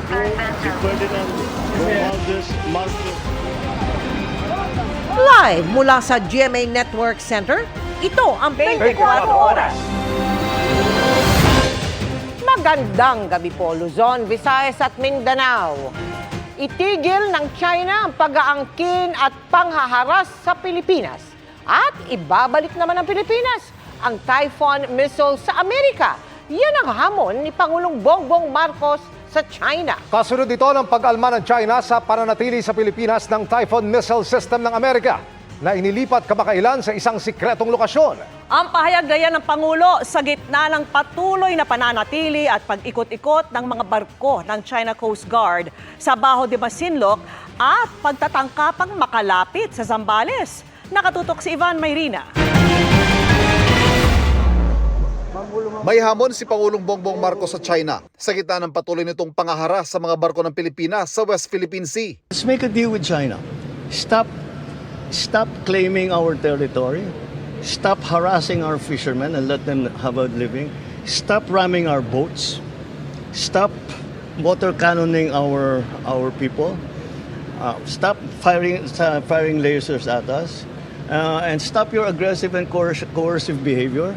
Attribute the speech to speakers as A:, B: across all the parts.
A: si Ferdinand Romualdez Marcos.
B: Live mula sa GMA Network Center, ito ang 24 Oras. Magandang gabi po, Luzon, Visayas at Mindanao. Itigil ng China ang pag-aangkin at panghaharas sa Pilipinas. At ibabalik naman ng Pilipinas ang Typhoon missile sa Amerika. Yan ang hamon ni Pangulong Bongbong Marcos sa China.
C: Kasunod ito ng pag-alma ng China sa pananatili sa Pilipinas ng Typhoon missile system ng Amerika na inilipat kamakailan sa isang sikretong lokasyon.
D: Ang pahayag na yan ng Pangulo sa gitna ng patuloy na pananatili at pag-ikot-ikot ng mga barko ng China Coast Guard sa Bajo de Masinloc at pagtatangkapang makalapit sa Zambales. Nakatutok si Ivan Mayrina.
E: May hamon si Pangulong Bongbong Marcos sa China sa gitna ng patuloy nitong pangaharas sa mga barko ng Pilipinas sa West Philippine Sea.
F: Let's make a deal with China. Stop claiming our territory. Stop harassing our fishermen and let them have a living. Stop ramming our boats. Stop water cannoning our people. Stop firing lasers at us. And stop your aggressive and coercive behavior.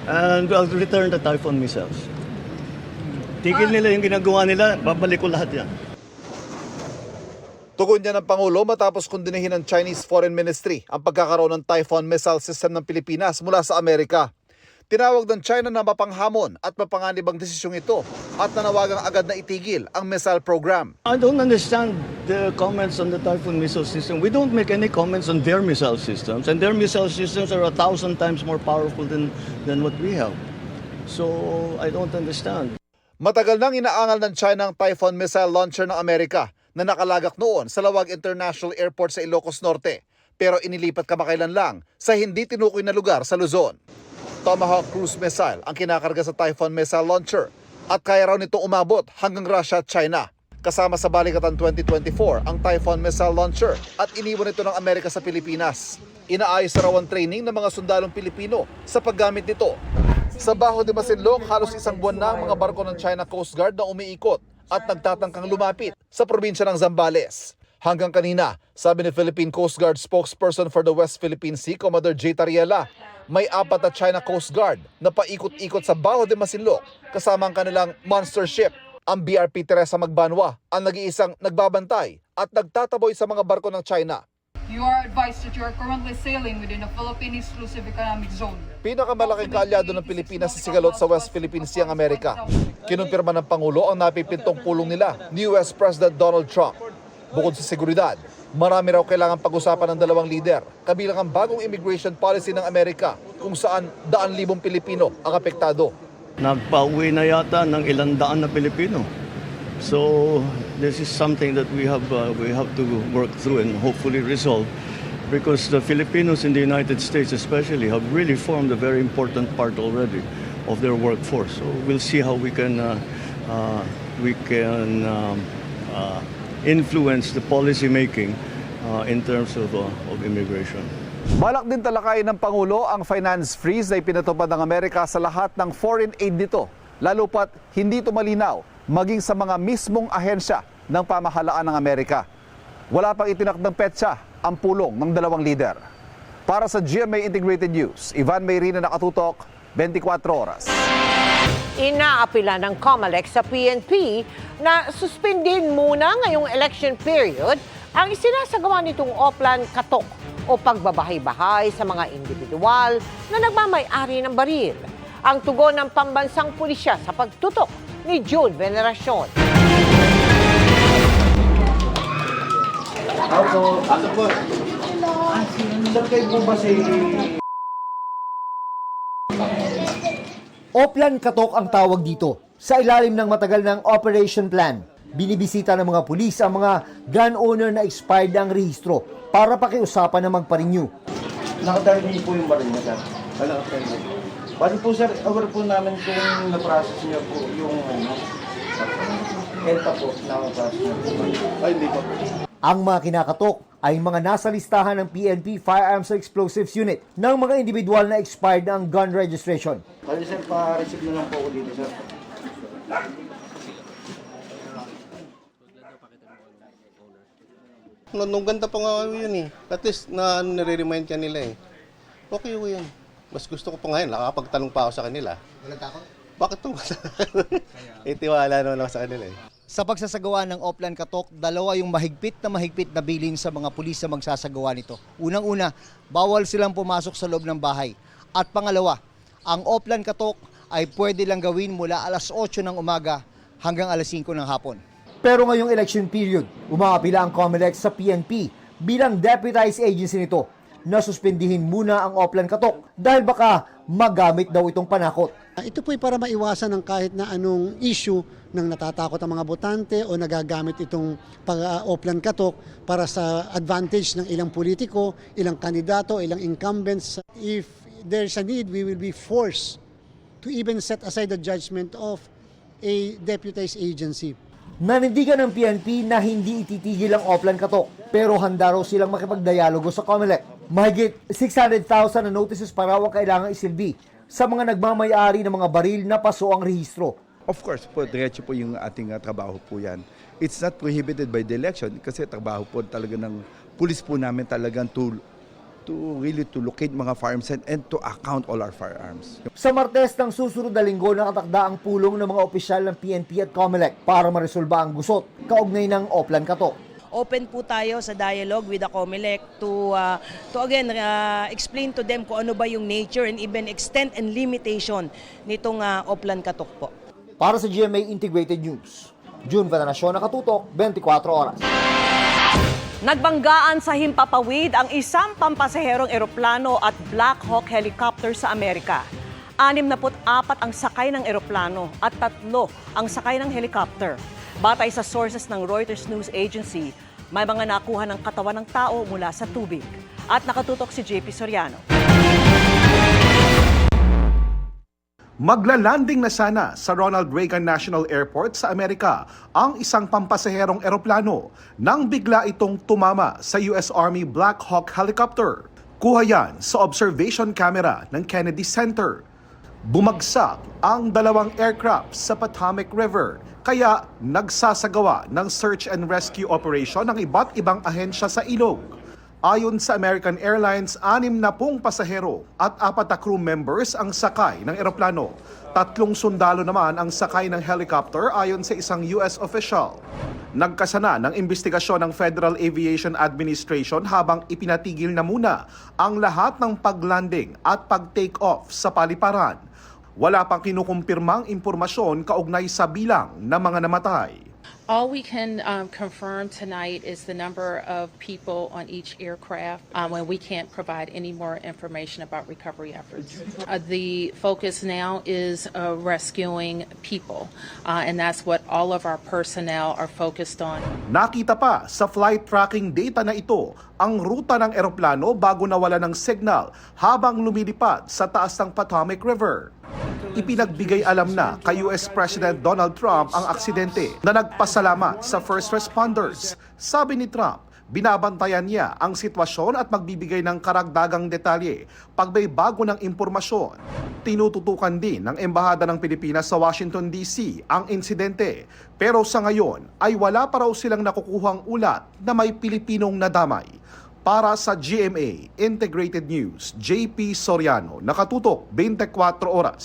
F: And I'll return the Typhoon missiles. Tigil nila yung ginagawa nila, babalik ko lahat yan.
E: Tugon niya ng Pangulo matapos kundinihin ng Chinese Foreign Ministry ang pagkakaroon ng Typhoon missile system ng Pilipinas mula sa Amerika. Tinawag ng China na mapanghamon at mapanganib ang desisyong ito at nanawagang agad na itigil ang missile program.
F: I don't understand the comments on the Typhoon missile system. We don't make any comments on their missile systems, and their missile systems are 1,000 times more powerful than what we have. So, I don't understand.
E: Matagal nang inaangal ng China ang Typhoon missile launcher ng Amerika na nakalagak noon sa Lawag International Airport sa Ilocos Norte, pero inilipat kamakailan lang sa hindi tinukoy na lugar sa Luzon. Tomahawk cruise missile ang kinakarga sa Typhoon missile launcher at kaya raw nito umabot hanggang Russia at China. Kasama sa Balikatan 2024 ang Typhoon missile launcher at iniwan ito ng Amerika sa Pilipinas. Inaayos na raw ang training ng mga sundalong Pilipino sa paggamit nito. Sa Bajo de Masinloc, halos isang buwan na ang mga barko ng China Coast Guard na umiikot at nagtatangkang lumapit sa probinsya ng Zambales. Hanggang kanina, sabi ni Philippine Coast Guard spokesperson for the West Philippine Sea, Commodore J. Tariela, may 4 na China Coast Guard na paikot-ikot sa Bajo de Masinloc kasama ang kanilang monster ship. Ang BRP Teresa Magbanwa ang nag-iisang nagbabantay at nagtataboy sa mga barko ng China.
G: You are advised that you are currently sailing within the Philippine Exclusive Economic Zone.
E: Pinakamalaking kaalyado ng Pilipinas sa sigalot sa West Philippine Sea ang Amerika. Kinumpirma ng Pangulo ang napipintong pulong nila ni US President Donald Trump. Bukod sa seguridad, marami raw kailangan pag-usapan ng dalawang lider, kabilang ang bagong immigration policy ng Amerika kung saan 100,000 Pilipino ang apektado.
F: Nagpauwi na yata ng 100 na Pilipino. So this is something that we have to work through and hopefully resolve, because the Filipinos in the United States especially have really formed a very important part already of their workforce. So we'll see how we can influence the policy making in terms of immigration.
E: Balak din talakayin ng Pangulo ang finance freeze na ipinatupad ng Amerika sa lahat ng foreign aid nito, lalo pat hindi ito malinaw maging sa mga mismong ahensya ng pamahalaan ng Amerika. Wala pang itinakdang petsa ang pulong ng dalawang lider. Para sa GMA Integrated News, Ivan Mayrina, nakatutok, 24 Oras.
B: Inaapila ng COMELEC sa PNP na suspendin muna ngayong election period ang isinasagawa nitong Oplan Katok o pagbabahay-bahay sa mga individual na nagmamay-ari ng baril. Ang tugon ng pambansang pulisya sa pagtutok ni June Veneracion.
H: Oplan Katok ang tawag dito. Sa ilalim ng matagal ng operation plan, binibisita ng mga pulis ang mga gun owner na expired ang rehistro para pakiusapan na magpa-renew.
I: Nakatali po yung baril niya, sir. Wala ka tayo. Bali po, sir, aware po namin kung na-process niyo po yung ELTA po na-process niyo po. Ay, hindi po.
H: Ang mga kinakatok ay mga nasa listahan ng PNP Firearms and Explosives Unit ng mga individual na expired ang gun registration.
I: Kaya, sir, pa-receive na lang po ako dito, sir.
J: Nung ganda pa nga yun eh. At least nare-remind ka nila eh. Okay ko yan. Mas gusto ko pa ngayon, nakapagtanong pa ako sa kanila.
H: Walang takot?
J: Bakit to? Tiwala naman ako sa kanila eh.
H: Sa pagsasagawa ng Oplan Katok, dalawa yung mahigpit na bilin sa mga pulis na magsasagawa nito. Unang-una, bawal silang pumasok sa loob ng bahay. At pangalawa, ang Oplan Katok ay pwede lang gawin mula alas 8 ng umaga hanggang alas 5 ng hapon. Pero ngayong election period, umaapila ang COMELEC sa PNP bilang deputized agency nito na suspindihin muna ang Oplan Katok dahil baka magamit daw itong panakot.
K: Ito po ay para maiwasan ng kahit na anong issue ng natatakot ang mga botante o nagagamit itong Oplan Katok para sa advantage ng ilang politiko, ilang kandidato, ilang incumbents. If there's a need, we will be forced to even set aside the judgment of a deputized agency.
H: Nanindigan ng PNP na hindi ititigil ang Oplan Katok pero handa raw silang makipagdialogo sa COMELEC. Mahigit 600,000 na notices pa raw ang kailangang isilbi sa mga nagmamayari ng mga baril na paso ang rehistro.
L: Of course po, diretso po yung ating trabaho po yan. It's not prohibited by the election kasi trabaho po talaga ng pulis po namin talagang to locate mga firearms and to account all our firearms.
H: Sa Martes ng susunod na linggo nakatakda ang pulong ng mga opisyal ng PNP at COMELEC para maresolba ang gusot kaugnay ng Oplan Katok.
M: Open po tayo sa dialogue with the COMELEC to again explain to them kung ano ba yung nature and even extent and limitation nitong Oplan Katok po.
H: Para sa GMA Integrated News, June Venanasyon, Nakatutok, 24 oras.
D: Nagbanggaan sa himpapawid ang isang pampasaherong eroplano at Black Hawk helicopter sa Amerika. 64 ang sakay ng eroplano at 3 ang sakay ng helicopter. Batay sa sources ng Reuters News Agency, may mga nakuha ng katawan ng tao mula sa tubig. At nakatutok si JP Soriano.
E: Maglalanding na sana sa Ronald Reagan National Airport sa Amerika ang isang pampasaherong eroplano nang bigla itong tumama sa US Army Black Hawk helicopter. Kuha yan sa observation camera ng Kennedy Center. Bumagsak ang 2 aircraft sa Potomac River kaya nagsasagawa ng search and rescue operation ng iba't ibang ahensya sa ilog. Ayon sa American Airlines, 60 pasahero at 4 na crew members ang sakay ng eroplano. 3 sundalo naman ang sakay ng helicopter ayon sa isang US official. Nagkasana ng investigasyon ng Federal Aviation Administration habang ipinatigil na muna ang lahat ng paglanding at pag-take off sa paliparan. Wala pang kinukumpirmang impormasyon kaugnay sa bilang ng mga namatay.
N: All we can confirm tonight is the number of people on each aircraft when we can't provide any more information about recovery efforts. The focus now is rescuing people, and that's what all of our personnel are focused on.
E: Nakita pa sa flight tracking data na ito ang ruta ng eroplano bago nawala ng signal habang lumilipad sa taas ng Potomac River. Ipinagbigay alam na kay US President Donald Trump ang aksidente na nagpasalamat sa first responders. Sabi ni Trump, binabantayan niya ang sitwasyon at magbibigay ng karagdagang detalye pag may bago ng impormasyon. Tinututukan din ng Embahada ng Pilipinas sa Washington DC ang insidente. Pero sa ngayon ay wala pa raw silang nakukuhang ulat na may Pilipinong nadamay. Para sa GMA Integrated News, JP Soriano, nakatutok 24 oras.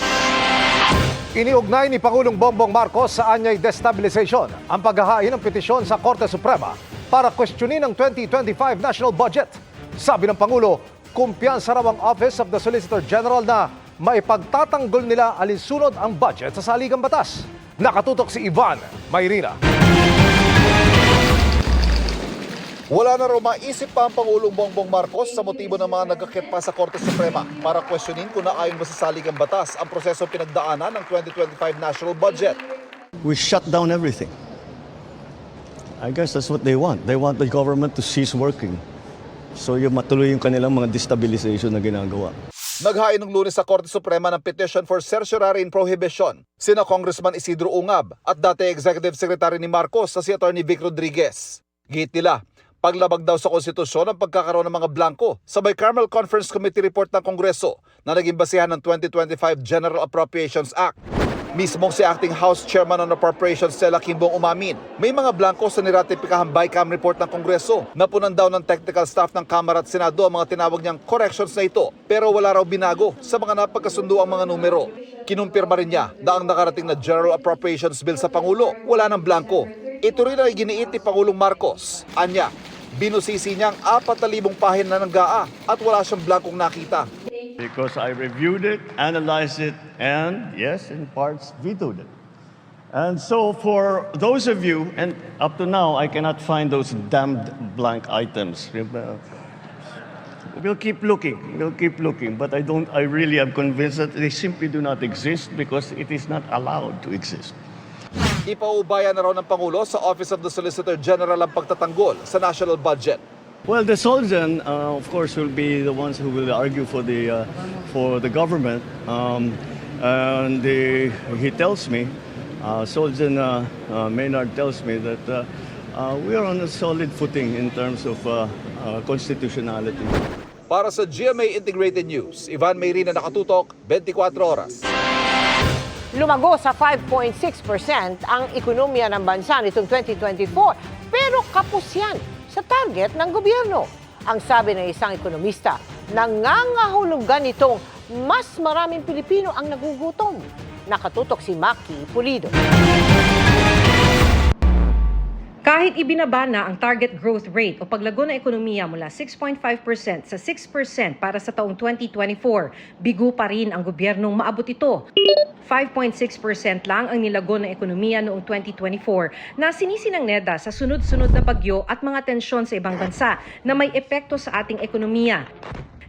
C: Iniugnay ni Pangulong Bongbong Marcos sa anyay destabilization ang paghahain ng petisyon sa Korte Suprema para questionin ang 2025 national budget. Sabi ng Pangulo, kumpiyansa raw ang Office of the Solicitor General na maipagtatanggol nila alinsunod ang budget sa saligang batas. Nakatutok si Ivan Mayrina.
E: Wala na raw maisip pa ang Pangulong Bongbong Marcos sa motibo ng mga nagkakit pa sa Korte Suprema para questionin kung naayon ba sa saligang batas ang prosesong pinagdaanan ng 2025 national budget.
F: We shut down everything. I guess that's what they want. They want the government to cease working. So yung matuloy yung kanilang mga destabilization na ginagawa.
E: Naghain ng Lunes sa Korte Suprema ng petition for certiorari in prohibition sina Congressman Isidro Ungab at dati Executive Secretary ni Marcos sa si Attorney Vic Rodriguez. Git nila, paglabag daw sa konstitusyon ang pagkakaroon ng mga blanco sa Bicameral Conference Committee report ng Kongreso na naging basihan ng 2025 General Appropriations Act. Mismong si Acting House Chairman on Appropriations Stella Kimbong umamin, may mga blanco sa niratipikahang BICAM report ng Kongreso. Napunan daw ng technical staff ng Kamara at Senado ang mga tinawag niyang corrections na ito, pero wala raw binago sa mga napagkasundo ang mga numero. Kinumpirma rin niya na ang nakarating na General Appropriations Bill sa Pangulo, wala ng blanco. Ito rin ang iginiit ni Pangulong Marcos. Anya, binusisi niyang 4,000 pahina ng GAA at wala siyang blankong nakita.
F: Because I reviewed it, analyzed it, and yes, in parts, vetoed it. And so for those of you, and up to now, I cannot find those damned blank items. We'll keep looking, but I really am convinced that they simply do not exist because it is not allowed to exist.
E: Ipaubaya na raw ng Pangulo sa Office of the Solicitor General ang pagtatanggol sa national budget.
F: Well, the Solzhen, of course, will be the ones who will argue for the government. He tells me, Solzhen Maynard tells me that we are on a solid footing in terms of constitutionality.
E: Para sa GMA Integrated News, Ivan Mayrina, nakatutok, 24 oras.
B: Lumago sa 5.6% ang ekonomiya ng bansa nitong 2024, pero kapos yan sa target ng gobyerno. Ang sabi ng isang ekonomista, nangangahulugan nitong mas maraming Pilipino ang nagugutom. Nakatutok si Maki Pulido.
O: Kahit ibinaba na ang target growth rate o paglago ng ekonomiya mula 6.5% sa 6% para sa taong 2024, bigo pa rin ang gobyernong maabot ito. 5.6% lang ang nilago ng ekonomiya noong 2024 na sinisi ng NEDA sa sunod-sunod na bagyo at mga tensyon sa ibang bansa na may epekto sa ating ekonomiya.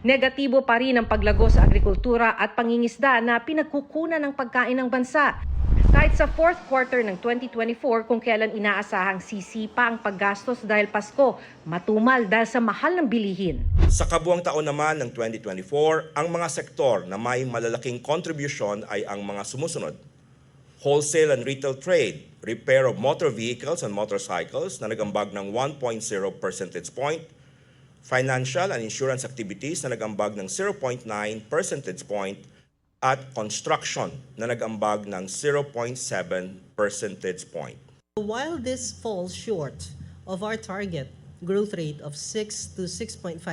O: Negatibo pa rin ang paglago sa agrikultura at pangingisda na pinagkukunan ng pagkain ng bansa. Kahit sa fourth quarter ng 2024 kung kailan inaasahang sisipa ang paggastos dahil Pasko, matumal dahil sa mahal ng bilihin.
P: Sa kabuang taon naman ng 2024, ang mga sektor na may malalaking contribution ay ang mga sumusunod. Wholesale and retail trade, repair of motor vehicles and motorcycles na nagambag ng 1.0 percentage point, financial and insurance activities na nagambag ng 0.9 percentage point, at construction na nag-ambag ng 0.7 percentage point.
Q: While this falls short of our target growth rate of 6 to 6.5%,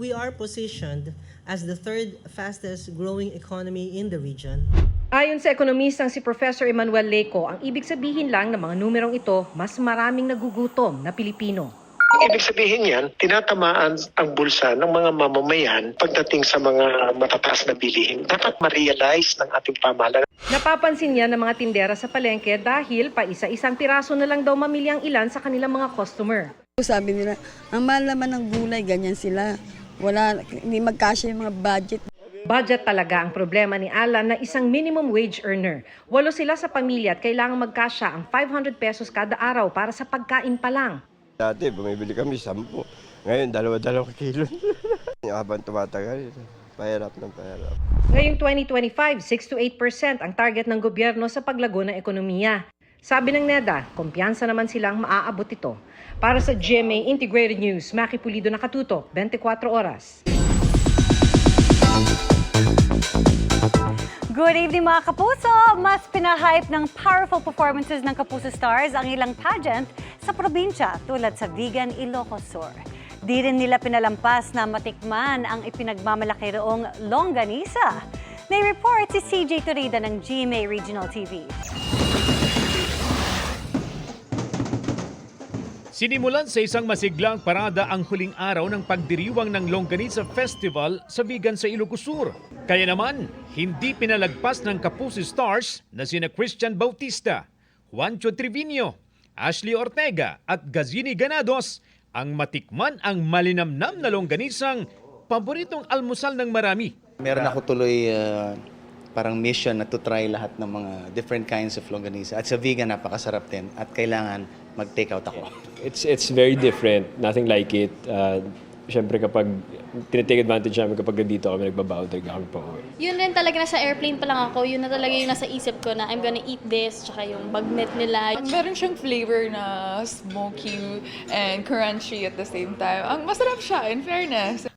Q: we are positioned as the third fastest growing economy in the region.
O: Ayon sa ekonomistang si Professor Emmanuel Leco, ang ibig sabihin lang ng mga numerong ito, mas maraming nagugutom na Pilipino.
R: Ibig sabihin yan, tinatamaan ang bulsa ng mga mamamayan pagdating sa mga matataas na bilihin. Dapat ma-realize ng ating pamahalaan.
O: Napapansin niya ng mga tindera sa palengke dahil pa isa-isang piraso na lang daw mamili ang ilan sa kanilang mga customer.
S: Sabi nila, ang mahal naman ng gulay, ganyan sila. Hindi magkasya yung mga budget.
O: Budget talaga ang problema ni Alan na isang minimum wage earner. 8 sila sa pamilya at kailangan magkasya ang 500 pesos kada araw para sa pagkain pa lang.
T: Dati, bumibili kami 10. Ngayon, 2 kilo. Habang tumatagal, pahirap ng pahirap.
O: Ngayong 2025, 6 to 8% ang target ng gobyerno sa paglago ng ekonomiya. Sabi ng NEDA, kumpiyansa naman silang maaabot ito. Para sa GMA Integrated News, Maki Pulido, nakatutok, 24 oras.
U: Good evening mga kapuso! Mas pinahype ng powerful performances ng Kapuso Stars ang ilang pageant sa probinsya tulad sa Vigan, Ilocos Sur. Di rin nila pinalampas na matikman ang ipinagmamalaki roong longganisa. May report si CJ Turida ng GMA Regional TV.
V: Sinimulan sa isang masiglang parada ang huling araw ng pagdiriwang ng Longganisa Festival sa Vigan sa Ilocos Sur. Kaya naman, hindi pinalagpas ng Kapuso Stars na sina Christian Bautista, Juancho Trevino, Ashley Ortega at Gazini Ganados ang matikman ang malinamnam na longganisang paboritong almusal ng marami.
W: Meron ako tuloy parang mission na to try lahat ng mga different kinds of longganisa. At sa Vigan, napakasarap din at kailangan mag-take out ako.
X: It's very different. Nothing like it. Siyempre kapag tinitake advantage namin kapag dito kami nagbabaon talaga kami pa uwi.
Y: Yun din talaga, nasa airplane pa lang ako, yun na talaga yung nasa isip ko na I'm gonna eat this, tsaka yung bagnet nila.
Z: Meron siyang flavor na smoky and crunchy at the same time. Ang masarap siya, in fairness.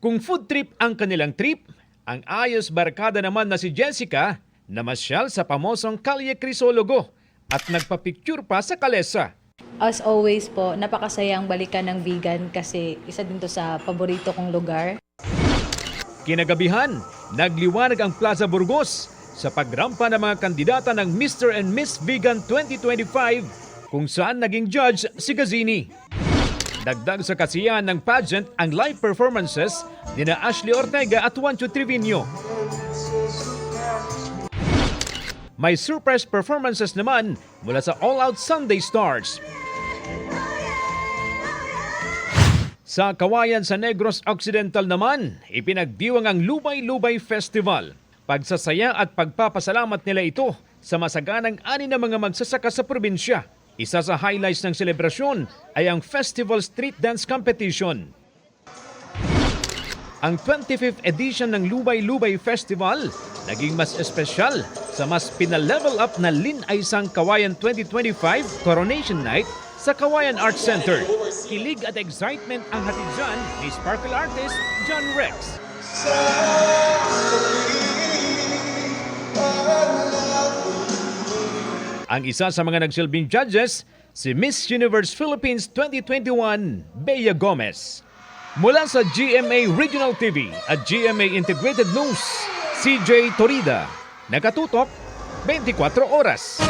V: Kung food trip ang kanilang trip, ang ayos barkada naman na si Jessica namasyal sa pamosong Calle Crisologo at nagpa-picture pa sa kalesa.
A: As always po, napakasayang balikan ng vegan kasi isa din to sa paborito kong lugar.
V: Kinagabihan, nagliwanag ang Plaza Burgos sa pagrampa ng mga kandidata ng Mr. and Miss Vegan 2025 kung saan naging judge si Gazini. Dagdag sa kasiyahan ng pageant ang live performances ni na Ashley Ortega at Juancho Trevino. May surprise performances naman mula sa All Out Sunday Stars. Sa Kawayan sa Negros Occidental naman, ipinagdiwang ang Lubay-Lubay Festival. Pagsasaya at pagpapasalamat nila ito sa masaganang ani na mga magsasaka sa probinsya. Isa sa highlights ng selebrasyon ay ang Festival Street Dance Competition. Ang 25th edition ng Lubay-Lubay Festival naging mas espesyal sa mas pinalevel up na Lin Aisang Kawayan 2025 Coronation Night sa Kawayan Arts Center. Kilig at excitement ang hatid dyan ni Sparkle artist John Rex. Ang isa sa mga nagsilbing judges, si Miss Universe Philippines 2021, Bea Gomez. Mula sa GMA Regional TV at GMA Integrated News, CJ Torida. Nakatutok, 24 oras.